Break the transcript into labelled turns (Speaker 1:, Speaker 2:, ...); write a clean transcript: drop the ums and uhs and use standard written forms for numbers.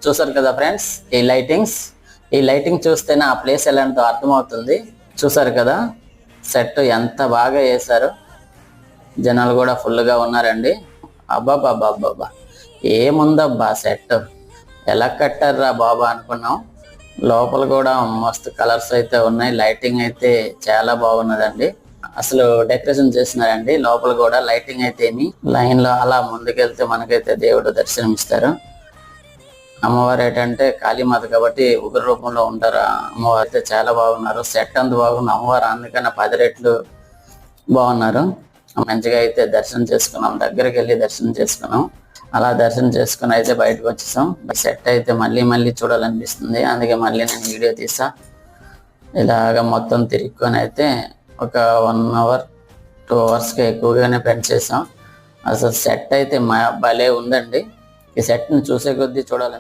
Speaker 1: చూసారు కదా ఫ్రెండ్స్, ఈ లైటింగ్ చూస్తేనే ఆ ప్లేస్ ఎలాంటిదో అర్థమవుతుంది. చూసారు కదా సెట్ ఎంత బాగా వేశారు. జనాలు కూడా ఫుల్గా ఉన్నారండి. అబ్బాబ్బాబ్బాబ్బా ఏముందబ్బా సెట్, ఎలా కట్టారా బాబా అనుకున్నాం. లోపల కూడా మస్తు కలర్స్ అయితే ఉన్నాయి. లైటింగ్ అయితే చాలా బాగున్నదండి. అసలు డెకరేషన్ చేసినారండి. లోపల కూడా లైటింగ్ అయితే ఏమి లైన్ లో అలా ముందుకెళ్తే మనకైతే దేవుడు దర్శనం ఇస్తారు. అమ్మవారు ఏంటంటే కాళీమాత కాబట్టి ఉగ్ర రూపంలో ఉంటారు. అమ్మవారు అయితే చాలా బాగున్నారు. సెట్ అంత బాగుంది. అమ్మవారు అందుకన్నా 10 రెట్లు బాగున్నారు. మంచిగా అయితే దర్శనం చేసుకున్నాం. దగ్గరికి వెళ్ళి దర్శనం చేసుకున్నాం. అలా దర్శనం చేసుకుని అయితే బయటకు వచ్చేసాం. సెట్ అయితే మళ్ళీ చూడాలనిపిస్తుంది. అందుకే మళ్ళీ నేను వీడియో తీసా. ఇలాగ మొత్తం తిరుక్కొని అయితే ఒక 1 అవర్ 2 అవర్స్కి ఎక్కువగానే పెంచేసాం. అసలు సెట్ అయితే భలే ఉందండి. ఈ సెట్ని చూసే కొద్దీ చూడాలని